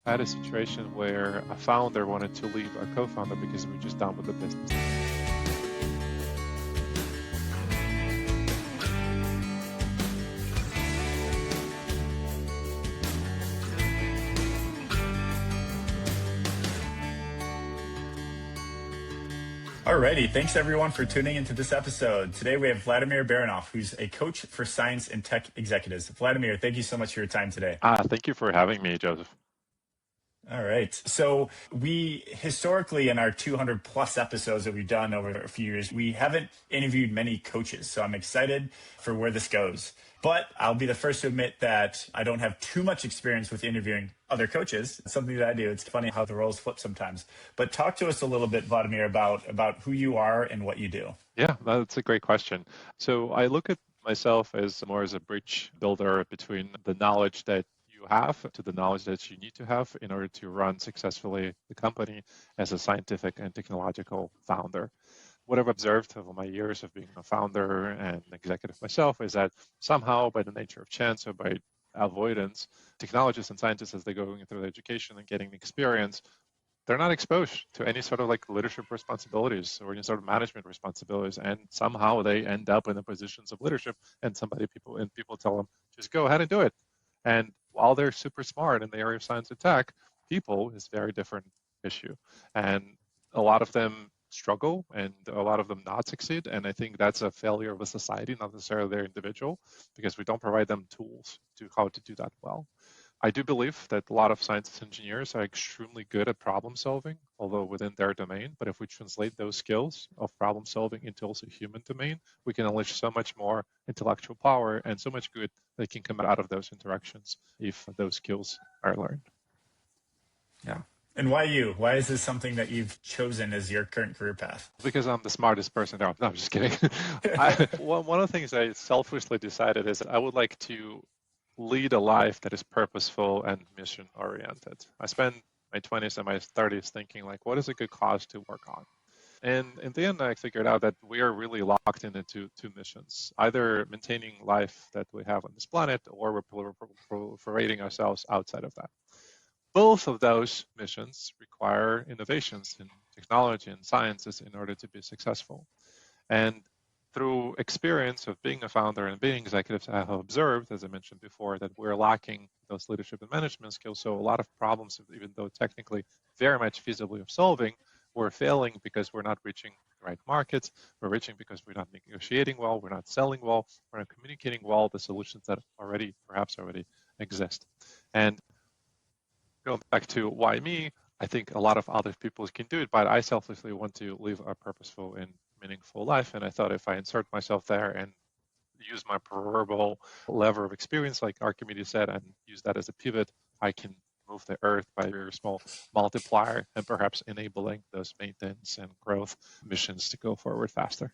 had a situation where a founder wanted to leave a co-founder because we were just done with the business. Alrighty, thanks everyone for tuning into this episode. Today we have Vladimir Baranov, who's a coach for science and tech executives. Vladimir, thank you so much for your time today. Thank you for having me, Joseph. All right. So we historically, in our 200 plus episodes that we've done over a few years, we haven't interviewed many coaches. So I'm excited for where this goes. But I'll be the first to admit that I don't have too much experience with interviewing other coaches. It's something that I do. It's funny how the roles flip sometimes. But talk to us a little bit, Vladimir, about who you are and what you do. Yeah, that's a great question. So I look at myself as more as a bridge builder between the knowledge that you have to the knowledge that you need to have in order to run successfully the company as a scientific and technological founder. What I've observed over my years of being a founder and executive myself is that somehow by the nature of chance or by avoidance, technologists and scientists, as they're going through the education and getting the experience, they're not exposed to any sort of like leadership responsibilities or any sort of management responsibilities. And somehow they end up in the positions of leadership and people tell them, just go ahead and do it. And while they're super smart in the area of science and tech, people is a very different issue. And a lot of them struggle and a lot of them not succeed. And I think that's a failure of a society, not necessarily their individual, because we don't provide them tools to how to do that well. I do believe that a lot of scientists and engineers are extremely good at problem solving, although within their domain. But if we translate those skills of problem solving into also human domain, we can unleash so much more intellectual power and so much good that can come out of those interactions if those skills are learned. Yeah. And why you? Why is this something that you've chosen as your current career path? Because I'm the smartest person there. No, I'm just kidding. One of the things I selfishly decided is that I would like to lead a life that is purposeful and mission oriented. I spent my 20s and my 30s thinking like, what is a good cause to work on? And in the end, I figured out that we are really locked into two missions, either maintaining life that we have on this planet or we're proliferating ourselves outside of that. Both of those missions require innovations in technology and sciences in order to be successful. And through experience of being a founder and being executives, I have observed, as I mentioned before, that we're lacking those leadership and management skills. So a lot of problems, even though technically very much feasibly of solving, we're failing because we're not reaching the right markets. We're reaching because we're not negotiating well, we're not selling well, we're not communicating well the solutions that perhaps already exist. And going back to why me, I think a lot of other people can do it, but I selfishly want to live a purposeful and meaningful life. And I thought if I insert myself there and use my proverbial lever of experience, like Archimedes said, and use that as a pivot, I can move the earth by a very small multiplier and perhaps enabling those maintenance and growth missions to go forward faster.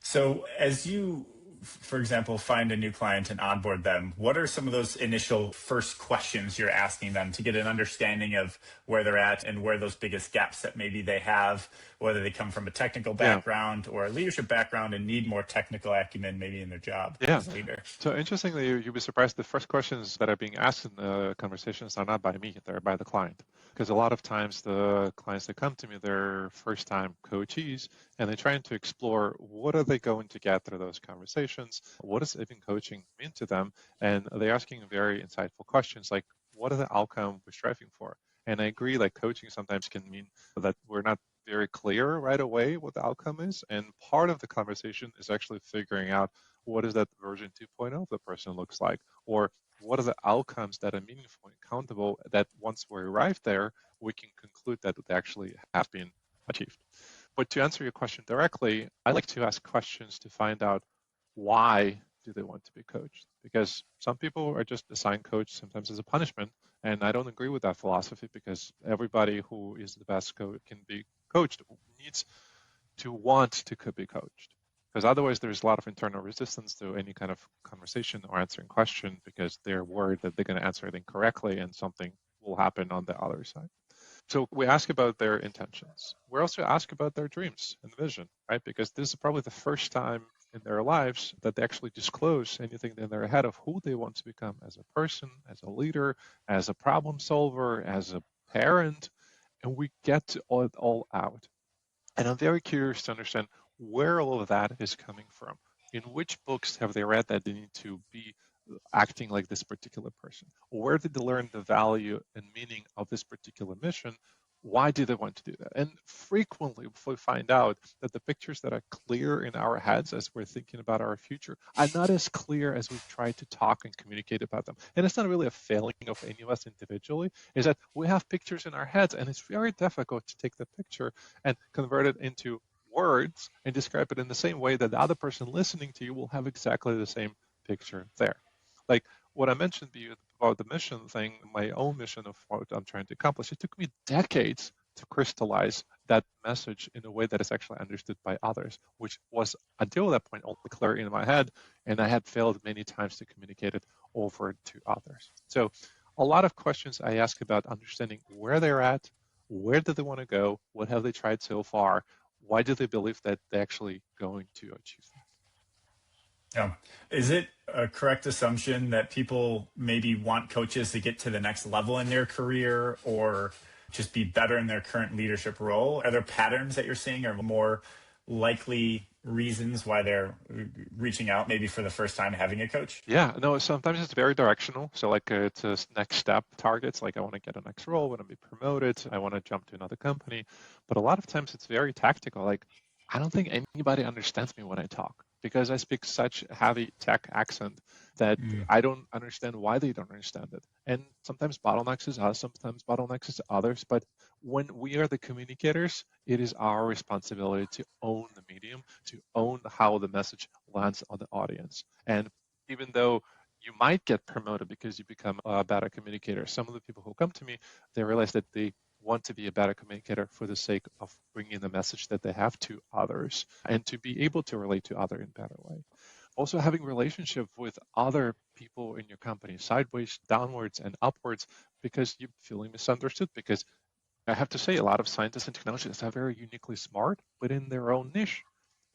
So as you, for example, find a new client and onboard them, what are some of those initial first questions you're asking them to get an understanding of where they're at and where those biggest gaps that maybe they have, whether they come from a technical background or a leadership background and need more technical acumen maybe in their job as a leader? So interestingly, you'll be surprised the first questions that are being asked in the conversations are not by me, they're by the client. Because a lot of times the clients that come to me, they're first-time coachees, and they're trying to explore what are they going to get through those conversations, what does even coaching mean to them, and they're asking very insightful questions like, what are the outcome we're striving for? And I agree, like coaching sometimes can mean that we're not very clear right away what the outcome is, and part of the conversation is actually figuring out what is that version 2.0 of the person looks like, or what are the outcomes that are meaningful and countable that once we arrive there, we can conclude that they actually have been achieved. But to answer your question directly, I like to ask questions to find out why do they want to be coached? Because some people are just assigned coach sometimes as a punishment, and I don't agree with that philosophy because everybody who is the best coach can be coached needs to want to be coached. Because otherwise there's a lot of internal resistance to any kind of conversation or answering question because they're worried that they're going to answer it incorrectly and something will happen on the other side. So we ask about their intentions. We also ask about their dreams and vision, right? Because this is probably the first time in their lives that they actually disclose anything in their head of who they want to become as a person, as a leader, as a problem solver, as a parent, and we get it all out. And I'm very curious to understand where all of that is coming from. In which books have they read that they need to be acting like this particular person? Where did they learn the value and meaning of this particular mission? Why do they want to do that? And frequently we find out that the pictures that are clear in our heads as we're thinking about our future are not as clear as we've tried to talk and communicate about them. And it's not really a failing of any of us individually, is that we have pictures in our heads and it's very difficult to take the picture and convert it into words and describe it in the same way that the other person listening to you will have exactly the same picture there. Like what I mentioned about the mission thing, my own mission of what I'm trying to accomplish, it took me decades to crystallize that message in a way that is actually understood by others, which was until that point only clear in my head, and I had failed many times to communicate it over to others. So a lot of questions I ask about understanding where they're at, where do they want to go, what have they tried so far, why do they believe that they're actually going to achieve that? Yeah. Is it a correct assumption that people maybe want coaches to get to the next level in their career or just be better in their current leadership role? Are there patterns that you're seeing or more likely reasons why they're reaching out maybe for the first time having a coach? Yeah, no, sometimes it's very directional. So like it's a next step targets, like I want to get a next role, I want to be promoted, I want to jump to another company. But a lot of times it's very tactical. Like I don't think anybody understands me when I talk because I speak such heavy tech accent that I don't understand why they don't understand it. And sometimes bottlenecks is us, sometimes bottlenecks is others. But when we are the communicators, it is our responsibility to own the medium, to own how the message lands on the audience. And even though you might get promoted because you become a better communicator, some of the people who come to me, they realize that they want to be a better communicator for the sake of bringing the message that they have to others and to be able to relate to others in a better way. Also having relationship with other people in your company, sideways, downwards, and upwards, because you're feeling misunderstood. Because I have to say, a lot of scientists and technologists are very uniquely smart, but in their own niche.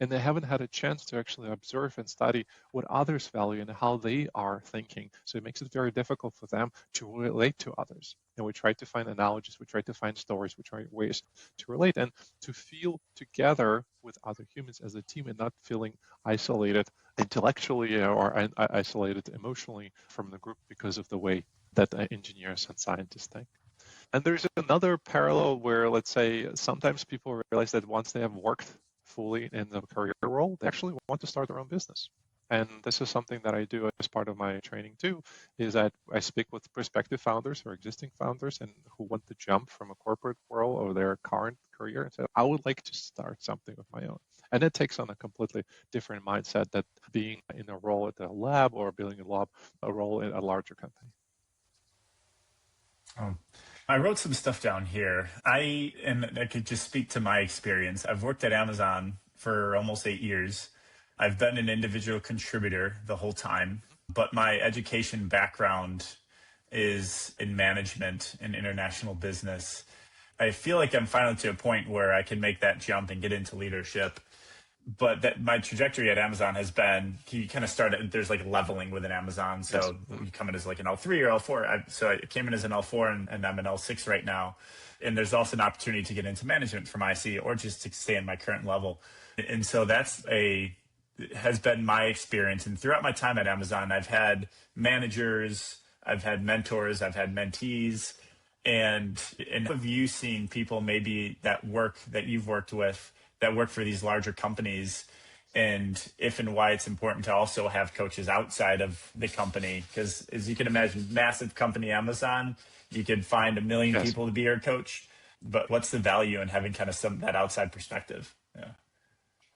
And they haven't had a chance to actually observe and study what others value and how they are thinking. So it makes it very difficult for them to relate to others. And we try to find analogies, we try to find stories, we try ways to relate and to feel together with other humans as a team and not feeling isolated intellectually or isolated emotionally from the group because of the way that engineers and scientists think. And there's another parallel where, let's say, sometimes people realize that once they have worked fully in the career role, they actually want to start their own business. And this is something that I do as part of my training too, is that I speak with prospective founders or existing founders and who want to jump from a corporate world or their current career and say, I would like to start something of my own. And it takes on a completely different mindset than being in a role at a lab or building a role in a larger company. I wrote some stuff down here. I could just speak to my experience. I've worked at Amazon for almost 8 years. I've been an individual contributor the whole time, but my education background is in management and international business. I feel like I'm finally to a point where I can make that jump and get into leadership. But that my trajectory at Amazon has been, you kind of started, there's like leveling within Amazon. So yes. You come in as like an L3 or L4. So I came in as an L4 and I'm an L6 right now. And there's also an opportunity to get into management from IC or just to stay in my current level. And so has been my experience. And throughout my time at Amazon, I've had managers, I've had mentors, I've had mentees. And have you seen people maybe that you've worked with that work for these larger companies, and if and why it's important to also have coaches outside of the company? Because as you can imagine, massive company Amazon, you could find 1 million yes. people to be your coach, but what's the value in having kind of that outside perspective?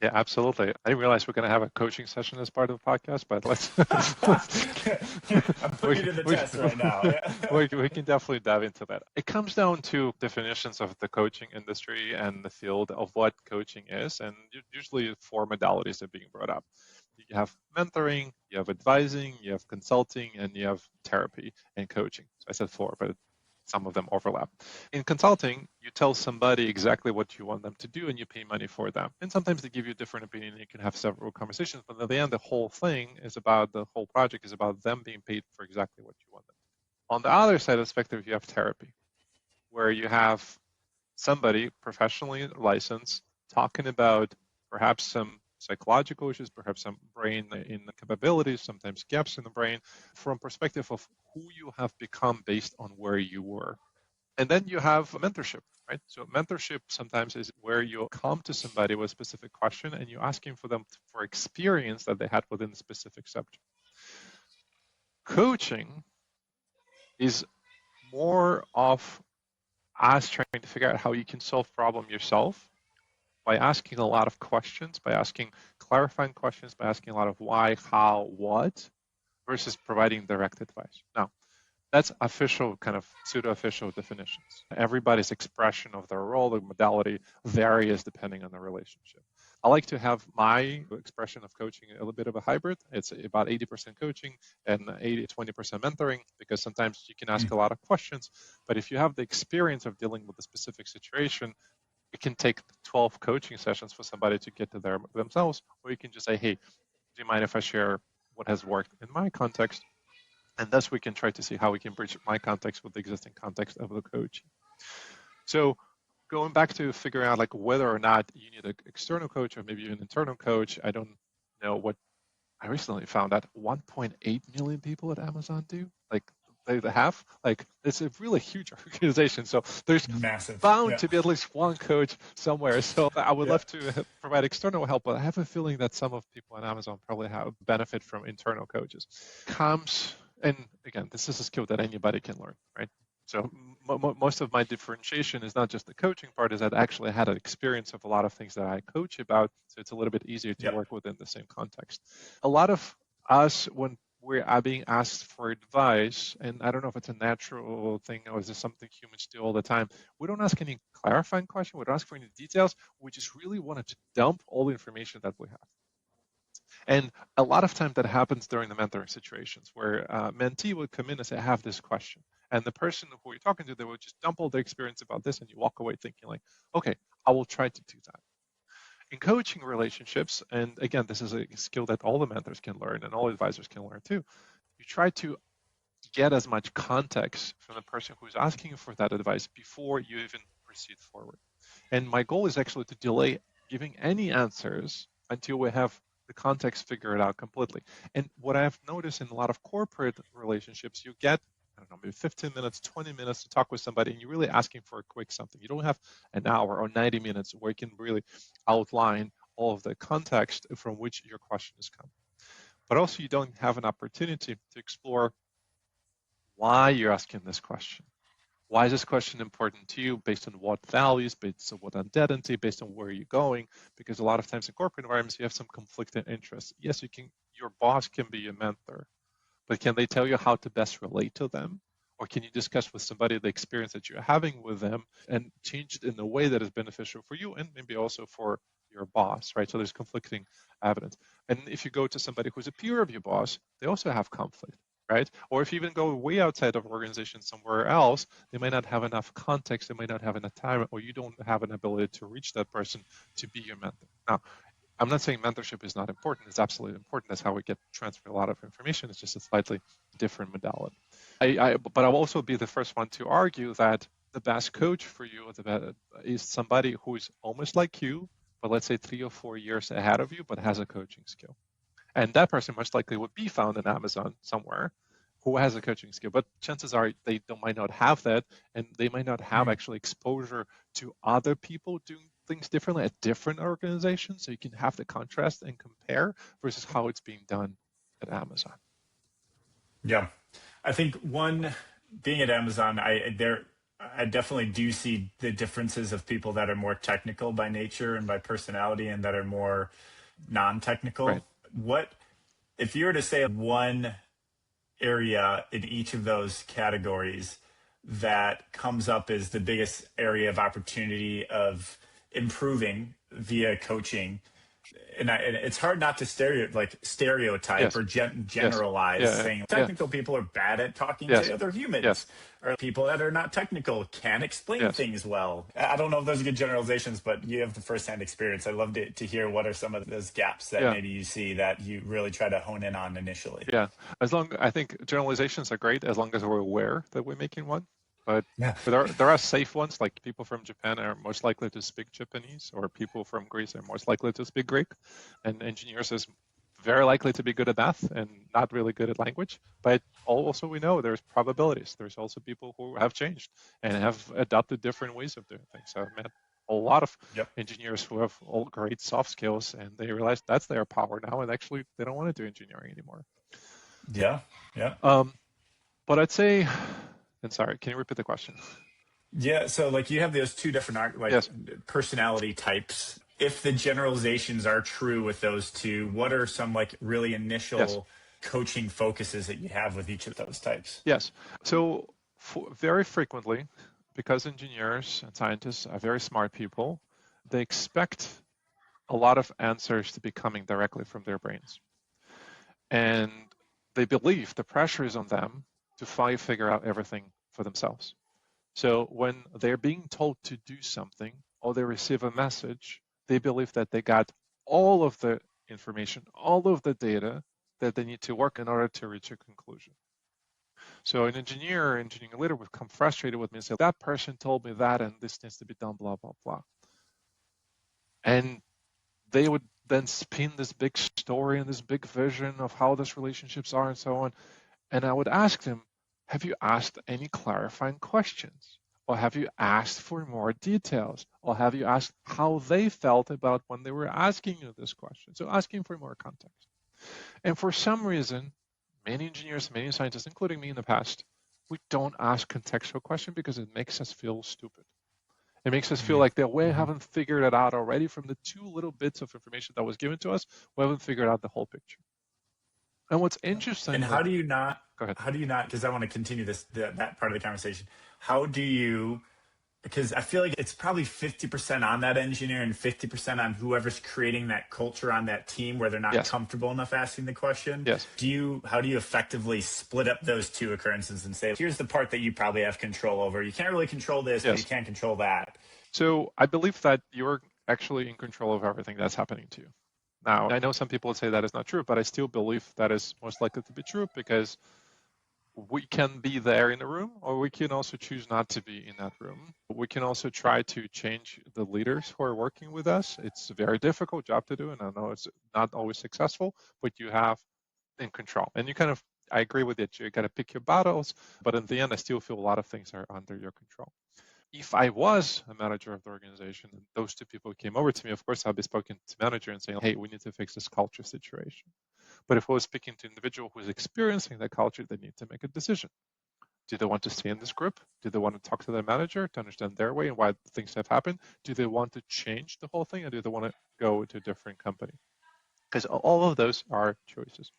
Yeah, absolutely. I didn't realize we're going to have a coaching session as part of the podcast, but let's. I'm putting you to the test right now. Yeah. we can definitely dive into that. It comes down to definitions of the coaching industry and the field of what coaching is, and usually 4 modalities are being brought up. You have mentoring, you have advising, you have consulting, and you have therapy and coaching. So I said 4, but some of them overlap. In consulting, you tell somebody exactly what you want them to do and you pay money for them. And sometimes they give you a different opinion. You can have several conversations, but at the end, the whole project is about them being paid for exactly what you want them to do. On the other side of the spectrum, you have therapy, where you have somebody professionally licensed talking about perhaps some psychological issues, perhaps some brain capabilities, sometimes gaps in the brain, from perspective of who you have become based on where you were. And then you have mentorship, right? So mentorship sometimes is where you come to somebody with a specific question and you're asking for them for experience that they had within a specific subject. Coaching is more of us trying to figure out how you can solve problem yourself by asking a lot of questions, by asking clarifying questions, by asking a lot of why, how, what, versus providing direct advice. Now, that's official, kind of pseudo-official definitions. Everybody's expression of their role, the modality varies depending on the relationship. I like to have my expression of coaching a little bit of a hybrid. It's about 80% coaching and 20% mentoring, because sometimes you can ask a lot of questions, but if you have the experience of dealing with a specific situation, it can take 12 coaching sessions for somebody to get to themselves, or you can just say, hey, do you mind if I share what has worked in my context? And thus we can try to see how we can bridge my context with the existing context of the coach. So going back to figuring out like whether or not you need an external coach or maybe an internal coach, I don't know what I recently found out 1.8 million people at Amazon do. Like they have, like it's a really huge organization. So there's bound to be at least one coach somewhere. So I would love to provide external help, but I have a feeling that some of people at Amazon probably have benefit from internal coaches. And again, this is a skill that anybody can learn, right? So most of my differentiation is not just the coaching part, is that I actually had an experience of a lot of things that I coach about. So it's a little bit easier to work within the same context. A lot of us, when we are being asked for advice, and I don't know if it's a natural thing or is this something humans do all the time, we don't ask any clarifying question, we don't ask for any details, we just really wanted to dump all the information that we have. And a lot of time that happens during the mentoring situations where a mentee would come in and say, I have this question. And the person who you're talking to, they would just dump all their experience about this and you walk away thinking like, okay, I will try to do that. In coaching relationships, and again, this is a skill that all the mentors can learn and all advisors can learn too, you try to get as much context from the person who's asking you for that advice before you even proceed forward. And my goal is actually to delay giving any answers until we have the context figured out completely. And what I've noticed in a lot of corporate relationships, you get, I don't know, maybe 15 minutes, 20 minutes to talk with somebody, and you're really asking for a quick something. You don't have an hour or 90 minutes where you can really outline all of the context from which your question is coming. But also you don't have an opportunity to explore why you're asking this question. Why is this question important to you? Based on what values, based on what identity, based on where you're going? Because a lot of times in corporate environments, you have some conflicting interests. Yes, your boss can be your mentor, but can they tell you how to best relate to them? Or can you discuss with somebody the experience that you're having with them and change it in a way that is beneficial for you and maybe also for your boss, right? So there's conflicting evidence. And if you go to somebody who's a peer of your boss, they also have conflict. Right? Or if you even go way outside of organization somewhere else, they might not have enough context, they might not have enough time, or you don't have an ability to reach that person to be your mentor. Now, I'm not saying mentorship is not important. It's absolutely important. That's how we transfer a lot of information. It's just a slightly different modality. But I'll also be the first one to argue that the best coach for you is somebody who's almost like you, but let's say 3 or 4 years ahead of you, but has a coaching skill. And that person most likely would be found in Amazon somewhere who has a coaching skill. But chances are they might not have that, and they might not have actually exposure to other people doing things differently at different organizations. So you can have the contrast and compare versus how it's being done at Amazon. Yeah. I think being at Amazon, I definitely do see the differences of people that are more technical by nature and by personality and that are more non-technical. Right. If you were to say one area in each of those categories that comes up as the biggest area of opportunity of improving via coaching, And it's hard not to stereotype Yes. or Yes. generalize, Yeah. saying Yeah. technical people are bad at talking Yes. to other Yes. humans, or people that are not technical can't explain Yes. things well. I don't know if those are good generalizations, but you have the firsthand experience. I'd love to hear what are some of those gaps that Yeah. maybe you see that you really try to hone in on initially. Yeah. I think generalizations are great as long as we're aware that we're making one. But Yeah. there are safe ones, like people from Japan are most likely to speak Japanese, or people from Greece are most likely to speak Greek, and engineers is very likely to be good at math and not really good at language. But also we know there's probabilities. There's also people who have changed and have adopted different ways of doing things. So I've met a lot of Yep. engineers who have all great soft skills, and they realize that's their power now, and actually they don't want to do engineering anymore. Yeah. Yeah. But I'd say, and sorry, can you repeat the question? Yeah, so like you have those two different Yes. personality types. If the generalizations are true with those two, what are some like really Yes. initial coaching focuses that you have with each of those types? Yes. So very frequently, because engineers and scientists are very smart people, they expect a lot of answers to be coming directly from their brains. And they believe the pressure is on them to figure out everything for themselves. So when they're being told to do something or they receive a message, they believe that they got all of the information, all of the data that they need to work in order to reach a conclusion. So an engineering leader would come frustrated with me and say, that person told me that and this needs to be done, blah, blah, blah. And they would then spin this big story and this big vision of how these relationships are and so on. And I would ask them, have you asked any clarifying questions? Or have you asked for more details? Or have you asked how they felt about when they were asking you this question? So asking for more context. And for some reason, many engineers, many scientists, including me in the past, we don't ask contextual questions because it makes us feel stupid. It makes us feel like that we haven't figured it out already from the two little bits of information that was given to us. We haven't figured out the whole picture. And what's interesting, And how do you not? Go ahead. How do you not? Because I want to continue that part of the conversation. How do you? Because I feel like it's probably 50% on that engineer and 50% on whoever's creating that culture on that team where they're not Yes. comfortable enough asking the question. Yes. How do you effectively split up those two occurrences and say, here's the part that you probably have control over. You can't really control this, but you can't control that. So I believe that you're actually in control of everything that's happening to you. Now, I know some people would say that is not true, but I still believe that is most likely to be true because we can be there in the room, or we can also choose not to be in that room. We can also try to change the leaders who are working with us. It's a very difficult job to do, and I know it's not always successful, but you have in control. And you I agree with it, you got to pick your battles, but in the end, I still feel a lot of things are under your control. If I was a manager of the organization and those two people came over to me, of course, I'd be speaking to manager and saying, hey, we need to fix this culture situation. But if I was speaking to an individual who is experiencing that culture, they need to make a decision. Do they want to stay in this group? Do they want to talk to their manager to understand their way and why things have happened? Do they want to change the whole thing, or do they want to go to a different company? Because all of those are choices.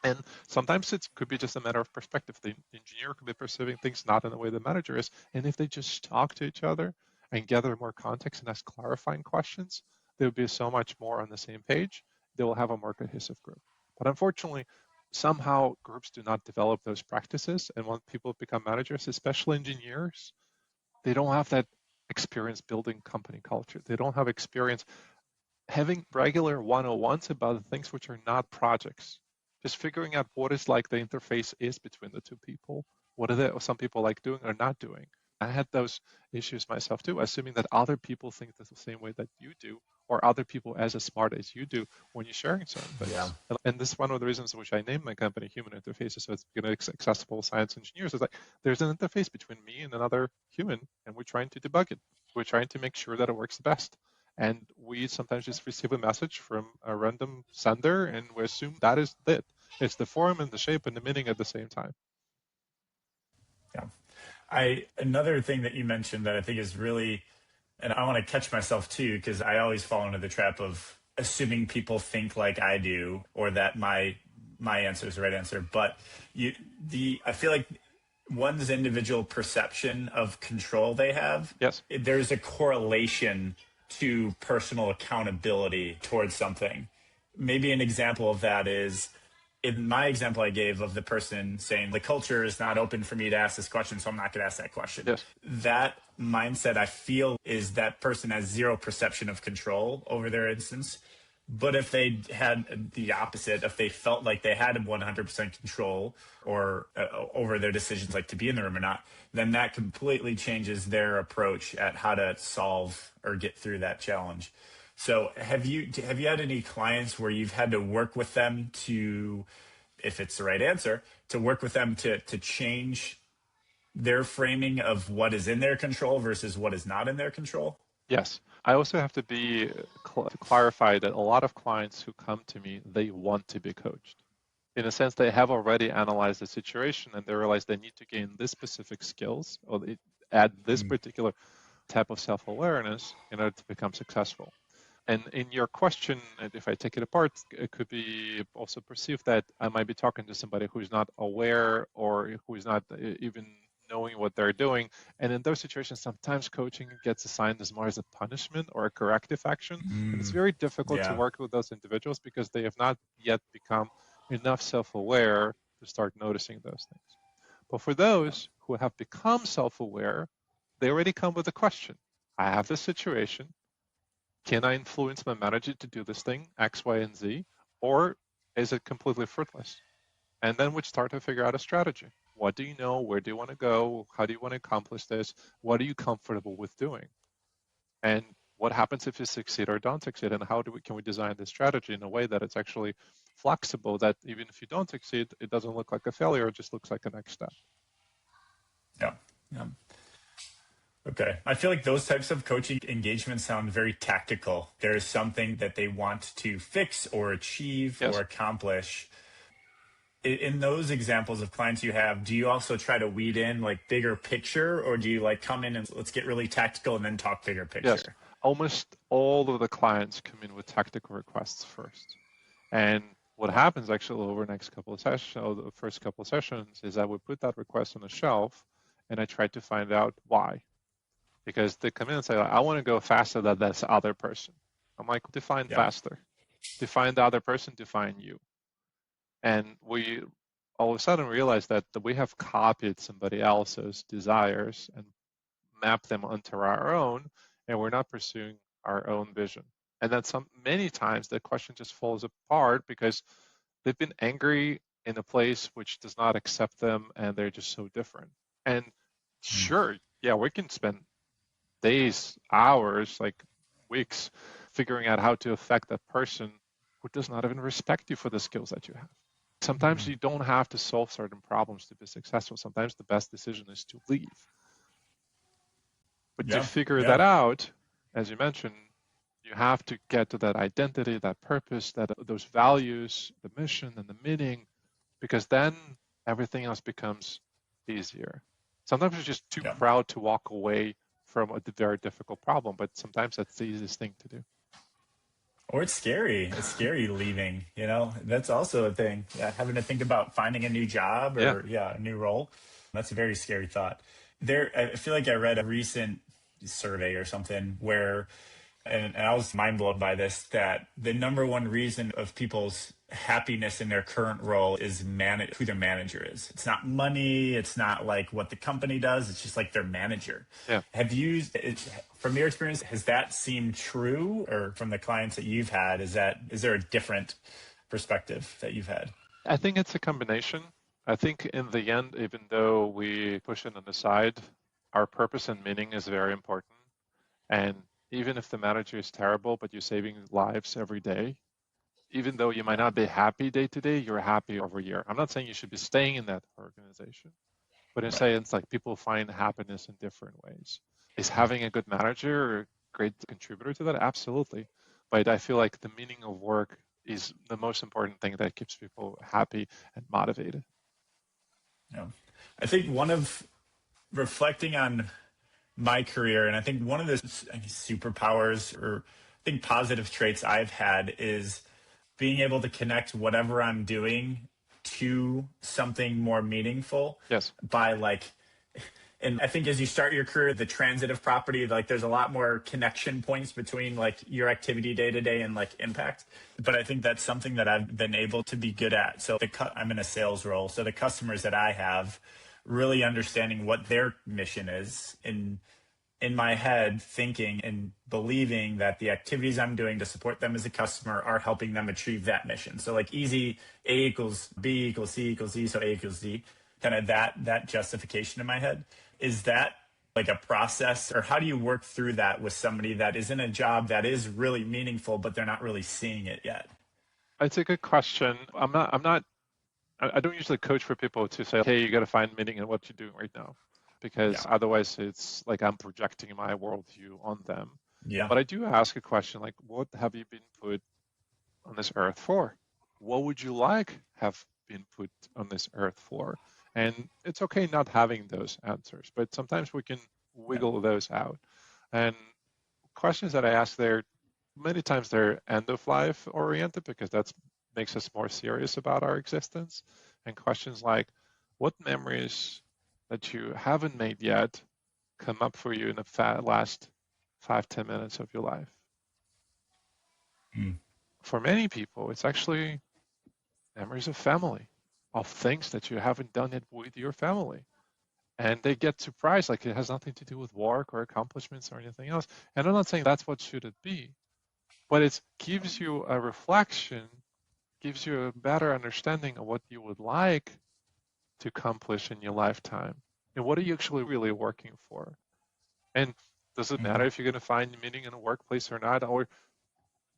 And sometimes it could be just a matter of perspective. The engineer could be perceiving things not in the way the manager is. And if they just talk to each other and gather more context and ask clarifying questions, they would be so much more on the same page. They will have a more cohesive group. But unfortunately, somehow groups do not develop those practices. And when people become managers, especially engineers, they don't have that experience building company culture. They don't have experience having regular 101s about things which are not projects. Just figuring out what is like the interface is between the two people. What are some people like doing or not doing? I had those issues myself too, assuming that other people think the same way that you do, or other people as smart as you do when you're sharing certain things. Yeah. And this is one of the reasons which I named my company Human Interfaces, so it's accessible science engineers. It's like there's an interface between me and another human, and we're trying to debug it. We're trying to make sure that it works the best. And we sometimes just receive a message from a random sender, and we assume that is it. It's the form and the shape and the meaning at the same time. Yeah. Another thing that you mentioned that I think is really, and I want to catch myself too, because I always fall into the trap of assuming people think like I do, or that my answer is the right answer. But I feel like one's individual perception of control they have, yes, there's a correlation to personal accountability towards something. Maybe an example of that is in my example I gave of the person saying the culture is not open for me to ask this question, so I'm not going to ask that question. Yes. That mindset, I feel, is that person has zero perception of control over their instance. But if they had the opposite, if they felt like they had 100% control or over their decisions, like to be in the room or not, then that completely changes their approach at how to solve or get through that challenge. So have you had any clients where you've had to work with them to, if it's the right answer, to work with them to change their framing of what is in their control versus what is not in their control? Yes. I also have to be to clarify that a lot of clients who come to me, they want to be coached. In a sense, they have already analyzed the situation and they realize they need to gain this specific skills or they add this particular type of self-awareness in order to become successful. And in your question, if I take it apart, it could be also perceived that I might be talking to somebody who is not aware or who is not even knowing what they're doing. And in those situations, sometimes coaching gets assigned as more as a punishment or a corrective action. And it's very difficult to work with those individuals because they have not yet become enough self-aware to start noticing those things. But for those who have become self-aware, they already come with a question. I have this situation. Can I influence my manager to do this thing, X, Y, and Z? Or is it completely fruitless? And then we start to figure out a strategy. What do you know? Where do you want to go? How do you want to accomplish this? What are you comfortable with doing? And what happens if you succeed or don't succeed? And how can we design this strategy in a way that it's actually flexible, that even if you don't succeed, it doesn't look like a failure, it just looks like a next step. Yeah. Okay. I feel like those types of coaching engagements sound very tactical. There's something that they want to fix or achieve or accomplish. In those examples of clients you have, do you also try to weed in like bigger picture, or do you like come in and let's get really tactical and then talk bigger picture? Yes. Almost all of the clients come in with tactical requests first. And what happens actually over the next couple of sessions, or the first couple of sessions, is I would put that request on a shelf and I try to find out why. Because they come in and say, I want to go faster than this other person. I'm like, define faster. Define the other person, define you. And we all of a sudden realize that we have copied somebody else's desires and mapped them onto our own, and we're not pursuing our own vision. And then many times the question just falls apart because they've been angry in a place which does not accept them, and they're just so different. And sure, we can spend days, hours, like weeks, figuring out how to affect that person who does not even respect you for the skills that you have. Sometimes you don't have to solve certain problems to be successful. Sometimes the best decision is to leave. But to figure that out, as you mentioned, you have to get to that identity, that purpose, those values, the mission and the meaning, because then everything else becomes easier. Sometimes you're just too proud to walk away from a very difficult problem, but sometimes that's the easiest thing to do. Or it's scary. It's scary leaving, that's also a thing. Having to think about finding a new job or a new role. That's a very scary thought. I feel like I read a recent survey or something where, and I was mind blown by this, that the number one reason of people's happiness in their current role is who their manager is. It's not money. It's not like what the company does. It's just like their manager. Yeah. From your experience, has that seemed true, or from the clients that you've had, is there a different perspective that you've had? I think it's a combination. I think in the end, even though we push it on the side, our purpose and meaning is very important. And even if the manager is terrible, but you're saving lives every day, even though you might not be happy day to day, you're happy over a year. I'm not saying you should be staying in that organization, but I'm saying it's like people find happiness in different ways. Is having a good manager a great contributor to that? Absolutely. But I feel like the meaning of work is the most important thing that keeps people happy and motivated. Yeah. I think one of reflecting on my career, and I think one of the superpowers or I think positive traits I've had is being able to connect whatever I'm doing to something more meaningful. Yes. By And I think as you start your career, the transitive property, like there's a lot more connection points between like your activity day to day and like impact. But I think that's something that I've been able to be good at. So I'm in a sales role. So the customers that I have, really understanding what their mission is, and in my head thinking and believing that the activities I'm doing to support them as a customer are helping them achieve that mission. So like easy, A equals B equals C equals Z, so A equals Z, kind of that justification in my head. Is that like a process, or how do you work through that with somebody that is in a job that is really meaningful, but they're not really seeing it yet? It's a good question. I don't usually coach for people to say, hey, you got to find meaning in what you're doing right now, because otherwise it's like I'm projecting my worldview on them. Yeah. But I do ask a question like, what have you been put on this earth for? What would you like have been put on this earth for? And it's okay not having those answers, but sometimes we can wiggle those out. And questions that I ask there, many times they're end of life oriented, because that makes us more serious about our existence. And questions like, what memories that you haven't made yet come up for you in the last 5-10 minutes of your life? For many people, it's actually memories of family, of things that you haven't done it with your family. And they get surprised, like it has nothing to do with work or accomplishments or anything else. And I'm not saying that's what should it be, but it gives you a reflection, gives you a better understanding of what you would like to accomplish in your lifetime. And what are you actually really working for? And does it matter if you're going to find meaning in a workplace or not? Or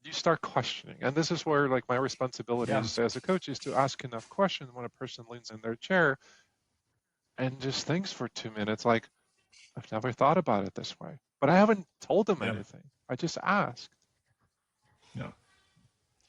you start questioning. And this is where like my responsibility is as a coach is to ask enough questions when a person leans in their chair and just thinks for 2 minutes, like, I've never thought about it this way. But I haven't told them anything. I just asked. Yeah.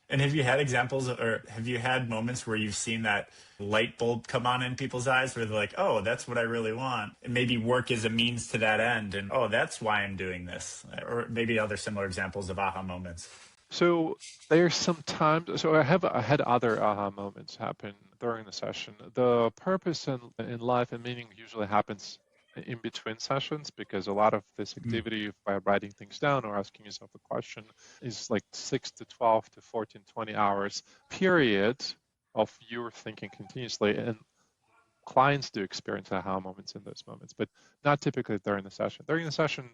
And have you had examples, or have you had moments where you've seen that light bulb come on in people's eyes where they're like, oh, that's what I really want. And maybe work is a means to that end. And, oh, that's why I'm doing this. Or maybe other similar examples of aha moments. So there's some times, so I had other aha moments happen during the session. The purpose in life and meaning usually happens in between sessions, because a lot of this activity by writing things down or asking yourself a question is like 6 to 12 to 14, 20 hours period of your thinking continuously. And clients do experience aha moments in those moments, but not typically during the session. During the session,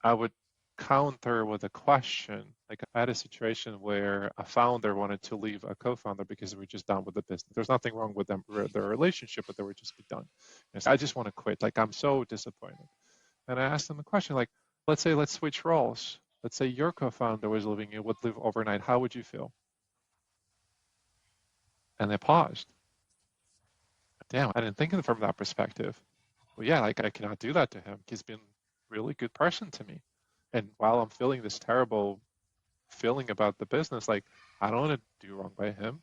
I would counter with a question. Like I had a situation where a founder wanted to leave a co-founder because they were just done with the business. There's nothing wrong with them, their relationship, but they were just be done. And so I just want to quit. Like I'm so disappointed. And I asked them a question like, let's switch roles. Let's say your co-founder was leaving, you would live overnight. How would you feel? And they paused. Damn, I didn't think of it from that perspective. Well, yeah, like I cannot do that to him. He's been a really good person to me. And while I'm feeling this terrible feeling about the business, like I don't want to do wrong by him.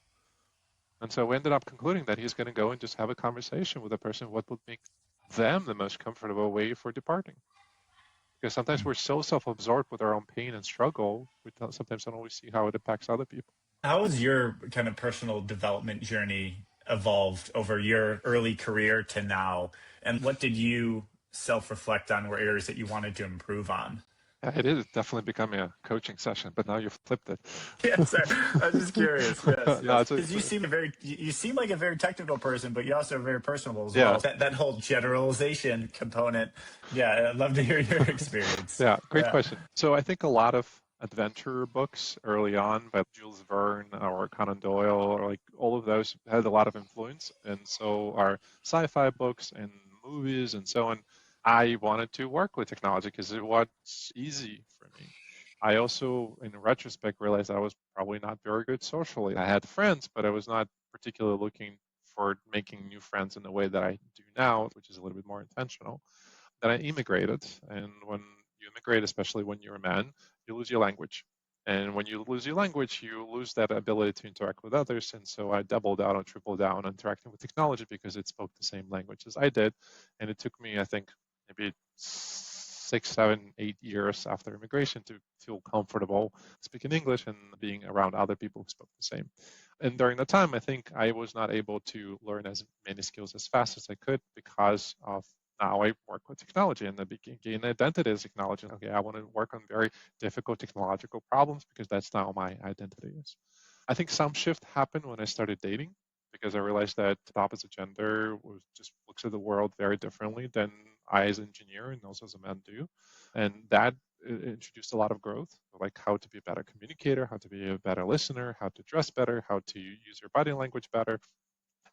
And so we ended up concluding that he's going to go and just have a conversation with the person, what would make them the most comfortable way for departing. Because sometimes we're so self-absorbed with our own pain and struggle, we sometimes don't always see how it impacts other people. How has your kind of personal development journey evolved over your early career to now? And what did you self-reflect on were areas that you wanted to improve on? It is definitely becoming a coaching session, but now you've flipped it. Yes, I was just curious. Yes, yeah, because you seem like a very technical person, but you also are very personable as well. That whole generalization component. Yeah, I'd love to hear your experience. Yeah, great question. So I think a lot of adventure books early on by Jules Verne or Conan Doyle, or like all of those had a lot of influence, and so our sci-fi books and movies and so on. I wanted to work with technology because it was easy for me. I also, in retrospect, realized I was probably not very good socially. I had friends, but I was not particularly looking for making new friends in the way that I do now, which is a little bit more intentional. Then I immigrated, and when you immigrate, especially when you're a man, you lose your language. And when you lose your language, you lose that ability to interact with others. And so I doubled down or tripled down on interacting with technology because it spoke the same language as I did. And it took me, I think, maybe 6, 7, 8 years after immigration to feel comfortable speaking English and being around other people who spoke the same. And during that time, I think I was not able to learn as many skills as fast as I could because of now I work with technology, and I gain identity as technology. Okay, I want to work on very difficult technological problems because that's now my identity is. I think some shift happened when I started dating, because I realized that the opposite gender just looks at the world very differently than I as an engineer and also as a man do. And that introduced a lot of growth, like how to be a better communicator, how to be a better listener, how to dress better, how to use your body language better.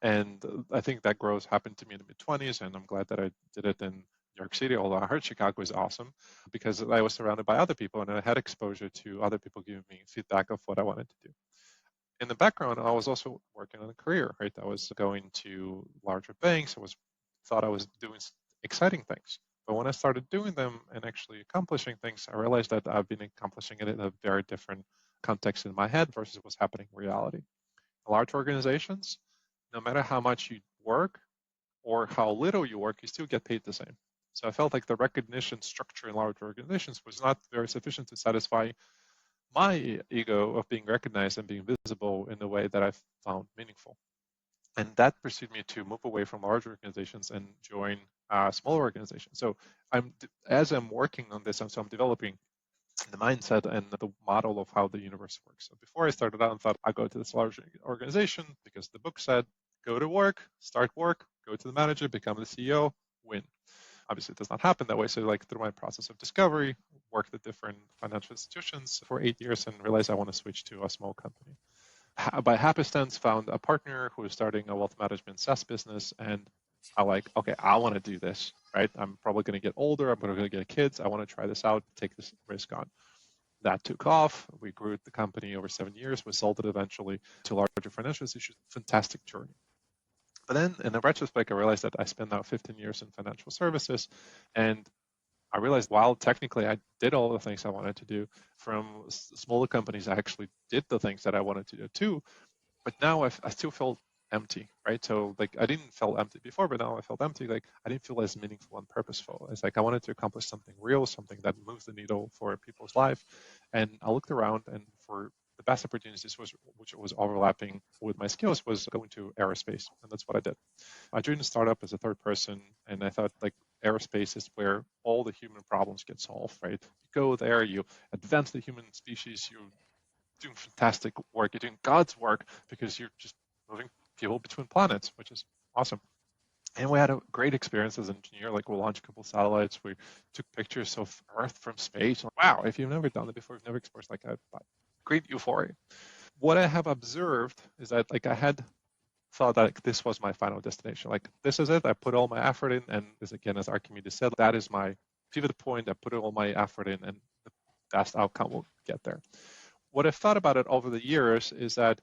And I think that growth happened to me in the mid-20s, and I'm glad that I did it in New York City, although I heard Chicago is awesome because I was surrounded by other people and I had exposure to other people giving me feedback of what I wanted to do. In the background, I was also working on a career, right? I was going to larger banks. Thought I was doing exciting things. But when I started doing them and actually accomplishing things, I realized that I've been accomplishing it in a very different context in my head versus what's happening in reality. Large organizations, no matter how much you work or how little you work, you still get paid the same. So I felt like the recognition structure in large organizations was not very sufficient to satisfy my ego of being recognized and being visible in a way that I found meaningful. And that pursued me to move away from large organizations and join smaller organizations. So as I'm working on this, I'm developing the mindset and the model of how the universe works. So before I started out, I thought I'd go to this large organization because the book said, go to work, start work, go to the manager, become the CEO, win. Obviously, it does not happen that way. So like through my process of discovery, worked at different financial institutions for 8 years and realized I want to switch to a small company. By happenstance, found a partner who was starting a wealth management SaaS business, and I okay, I want to do this, right? I'm probably going to get older. I'm going to get kids. I want to try this out, take this risk on. That took off. We grew the company over 7 years. We sold it eventually to larger financial institutions. Fantastic journey. But then in the retrospect, I realized that I spent now 15 years in financial services, and I realized while technically I did all the things I wanted to do from smaller companies, I actually did the things that I wanted to do too. But now I still felt empty, right? So like I didn't feel empty before, but now I felt empty. Like I didn't feel as meaningful and purposeful. It's like I wanted to accomplish something real, something that moves the needle for people's life. And I looked around, and for the best opportunities which was overlapping with my skills was going to aerospace, and that's what I did. I joined a startup as a third person, and I thought like aerospace is where all the human problems get solved, right? You go there, you advance the human species, you're doing fantastic work, you're doing God's work because you're just moving people between planets, which is awesome. And we had a great experience as an engineer. Like we launched a couple satellites, we took pictures of Earth from space. Wow, if you've never done it before, you've never experienced like a great euphoria. What I have observed is that like I had thought that like, this was my final destination. Like this is it. I put all my effort in, and this again, as Archimedes said, that is my pivot point. I put all my effort in, and the best outcome will get there. What I've thought about it over the years is that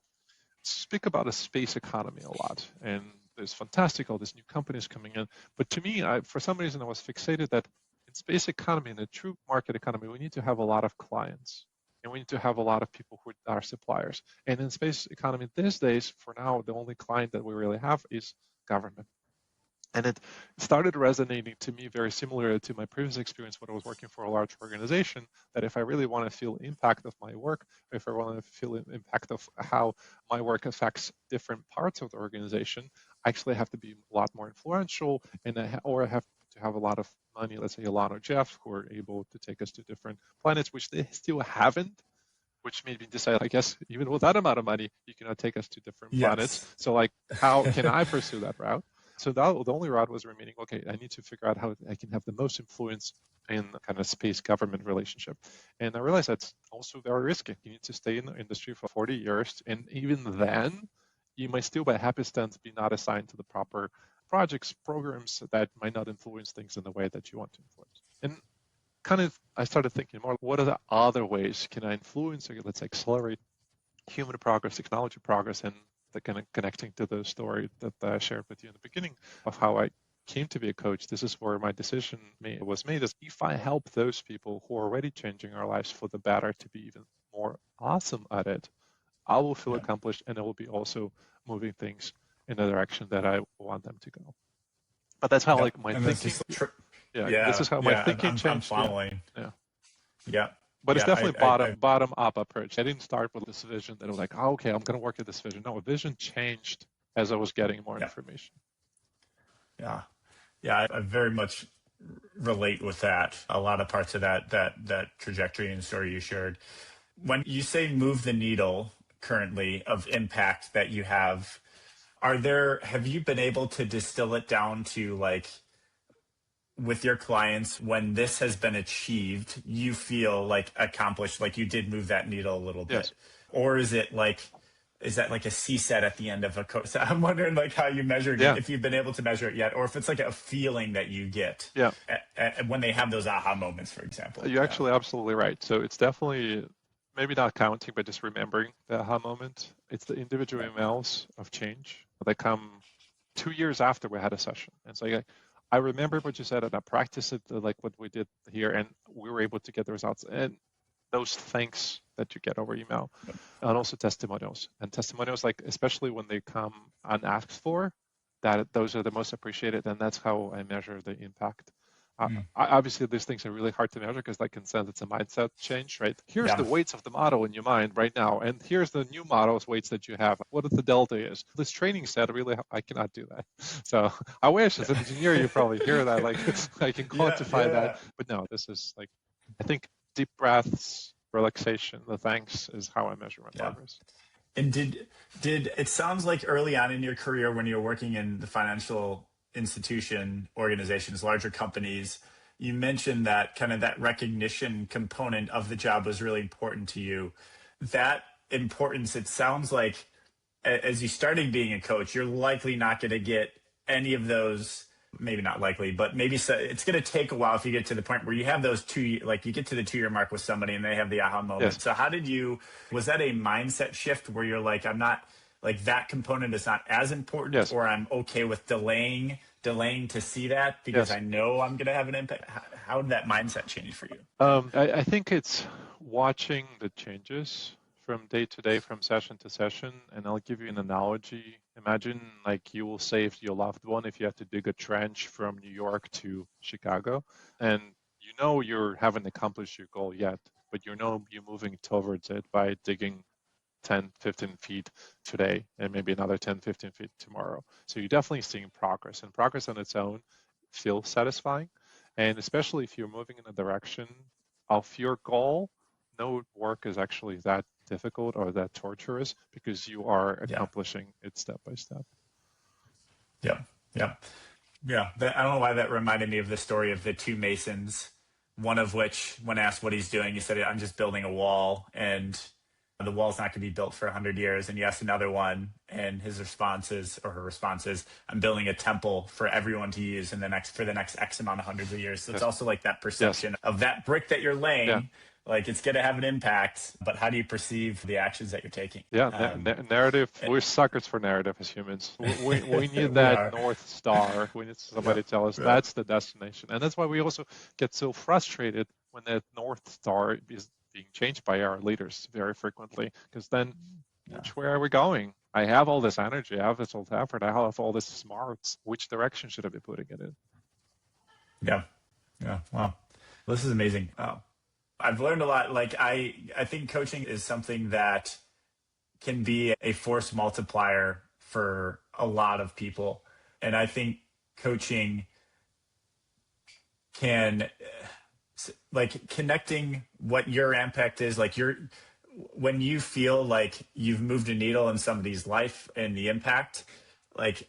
speak about a space economy a lot, and there's fantastic all these new companies coming in. But to me, for some reason, I was fixated that in space economy, in a true market economy, we need to have a lot of clients. And we need to have a lot of people who are suppliers. And in space economy these days, for now, the only client that we really have is government. And it started resonating to me very similar to my previous experience when I was working for a large organization, that if I really want to feel impact of my work, if I want to feel impact of how my work affects different parts of the organization, I actually have to be a lot more influential, or I have to have a lot of money, let's say Elon or Jeff, who are able to take us to different planets, which they still haven't, which made me decide, I guess, even with that amount of money, you cannot take us to different planets. So like, how can I pursue that route? So the only route was remaining, okay, I need to figure out how I can have the most influence in kind of space government relationship. And I realized that's also very risky. You need to stay in the industry for 40 years. And even then, you might still by happenstance be not assigned to the proper projects, programs that might not influence things in the way that you want to influence. And kind of, I started thinking more, what are the other ways can I influence, or let's accelerate human progress, technology progress, and the kind of connecting to the story that I shared with you in the beginning of how I came to be a coach. This is where my decision was made, is if I help those people who are already changing our lives for the better to be even more awesome at it, I will feel accomplished, and I will be also moving things in the direction that I want them to go. But that's how like my thinking. This is how my thinking changed. I'm following. Yeah. But it's definitely bottom up approach. I didn't start with this vision that was like, oh, okay, I'm going to work at this vision. No, a vision changed as I was getting more information. Yeah. Yeah, I very much relate with that. A lot of parts of that trajectory and story you shared. When you say move the needle currently of impact that you have you been able to distill it down to like with your clients when this has been achieved, you feel like accomplished, like you did move that needle a little Yes. bit? Or is that like a C set at the end of a coach? So I'm wondering like how you measured it, Yeah. if you've been able to measure it yet, or if it's like a feeling that you get Yeah. when they have those aha moments, for example. You're actually absolutely right. So it's definitely maybe not counting, but just remembering the aha moment. It's the individual Yeah. emails of change that come 2 years after we had a session. And so I remember what you said and I practiced it like what we did here and we were able to get the results. And those thanks that you get over email and also testimonials. And testimonials, like especially when they come unasked for, that those are the most appreciated. And that's how I measure the impact. Obviously, these things are really hard to measure because, like in sense, it's a mindset change, right? Here's the Yeah. weights of the model in your mind right now, and here's the new model's weights that you have. What the delta is. This training set really, I cannot do that. So I wish as an engineer you probably hear that, like I can quantify that. But no, this is like, I think deep breaths, relaxation, the thanks is how I measure my progress. And did it sounds like early on in your career when you were working in the financial institution organizations, larger companies, you mentioned that kind of that recognition component of the job was really important to you. That importance, it sounds like as you started being a coach, you're likely not going to get any of those. Maybe not likely, but maybe so, it's going to take a while if you get to the point where you have those like you get to the 2-year mark with somebody and they have the aha moment. Yes. So was that a mindset shift where you're like, I'm not like that component is not as important, Yes. or I'm okay with delaying to see that because I know I'm going to have an impact? How did that mindset change for you? I think it's watching the changes from day to day, from session to session. And I'll give you an analogy. Imagine like you will save your loved one if you have to dig a trench from New York to Chicago. And you know you haven't accomplished your goal yet, but you know you're moving towards it by digging 10, 15 feet today and maybe another 10, 15 feet tomorrow. So you're definitely seeing progress, and progress on its own feels satisfying. And especially if you're moving in a direction of your goal, no work is actually that difficult or that torturous because you are accomplishing it step by step. Yeah. I don't know why that reminded me of the story of the two Masons, one of which, when asked what he's doing, he said, I'm just building a wall, and the wall's not going to be built for 100 years. And you asked another one, and his response is, or her response is, I'm building a temple for everyone to use for the next X amount of hundreds of years. So it's also like that perception of that brick that you're laying. Like it's going to have an impact, but how do you perceive the actions that you're taking? Narrative. We're suckers for narrative as humans. We need that North Star. We need somebody to tell us that's the destination. And that's why we also get so frustrated when that North Star is being changed by our leaders very frequently. Because then, which way are we going? I have all this energy. I have this old effort. I have all this smarts. Which direction should I be putting it in? Yeah. Wow. This is amazing. I've learned a lot. Like I think coaching is something that can be a force multiplier for a lot of people. And I think coaching can like connecting what your impact is, like when you feel like you've moved a needle in somebody's life and the impact, like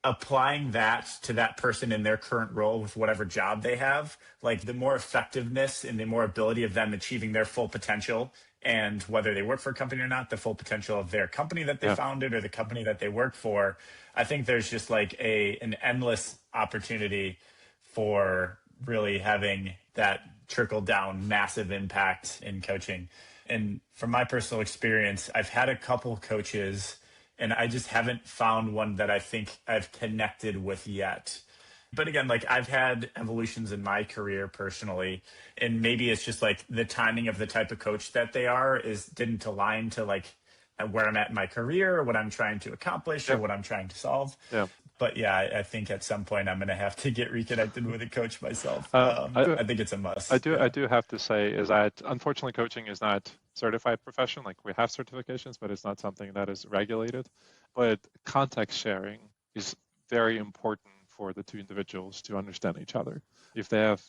applying that to that person in their current role with whatever job they have, like the more effectiveness and the more ability of them achieving their full potential, and whether they work for a company or not, the full potential of their company that they founded or the company that they work for. I think there's just like an endless opportunity for really having that trickle down massive impact in coaching. And from my personal experience, I've had a couple coaches and I just haven't found one that I think I've connected with yet. But again, like I've had evolutions in my career personally, and maybe it's just like the timing of the type of coach that they are didn't align to like where I'm at in my career or what I'm trying to accomplish or what I'm trying to solve. But I think at some point I'm going to have to get reconnected with a coach myself. I think it's a must. I do have to say is that unfortunately coaching is not certified profession. Like we have certifications, but it's not something that is regulated. But context sharing is very important for the two individuals to understand each other. If they have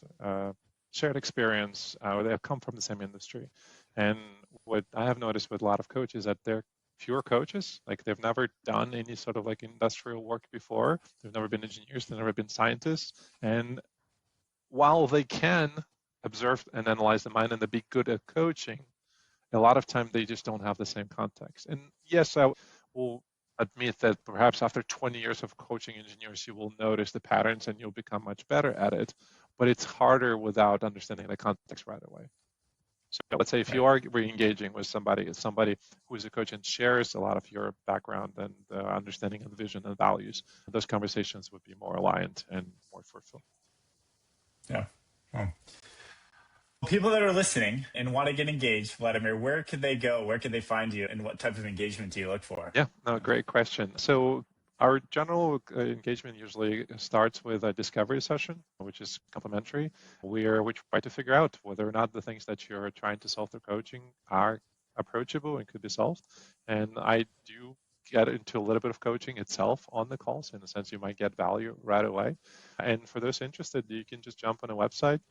shared experience or they have come from the same industry. And what I have noticed with a lot of coaches that they're pure coaches, like they've never done any sort of like industrial work before. They've never been engineers, they've never been scientists. And while they can observe and analyze the mind and they be good at coaching, a lot of time they just don't have the same context. And yes, I will admit that perhaps after 20 years of coaching engineers, you will notice the patterns and you'll become much better at it. But it's harder without understanding the context right away. So let's say if you are re-engaging with somebody who is a coach and shares a lot of your background and understanding and vision and values, those conversations would be more aligned and more fruitful. Yeah. Well, people that are listening and want to get engaged, Vladimir, where could they go? Where could they find you? And what type of engagement do you look for? Yeah, no, great question. So our general engagement usually starts with a discovery session, which is complimentary, where we try to figure out whether or not the things that you're trying to solve through coaching are approachable and could be solved. And I do get into a little bit of coaching itself on the calls. In a sense, you might get value right away. And for those interested, you can just jump on a website,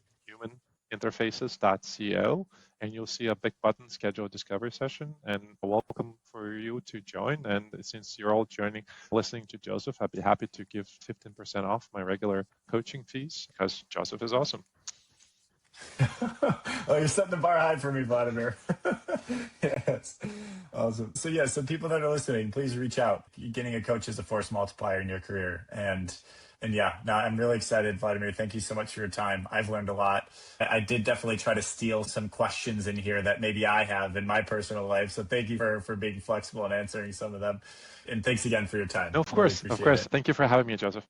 humaninterfaces.co, and you'll see a big button, schedule a discovery session, and welcome for you to join. And since you're all listening to Joseph, I'd be happy to give 15% off my regular coaching fees because Joseph is awesome. Oh, you're setting the bar high for me, Vladimir. Yes. Awesome. So people that are listening, please reach out. Getting a coach is a force multiplier in your career. And yeah, I'm really excited, Vladimir. Thank you so much for your time. I've learned a lot. I did definitely try to steal some questions in here that maybe I have in my personal life. So thank you for being flexible and answering some of them. And thanks again for your time. No, of course. Thank you for having me, Joseph.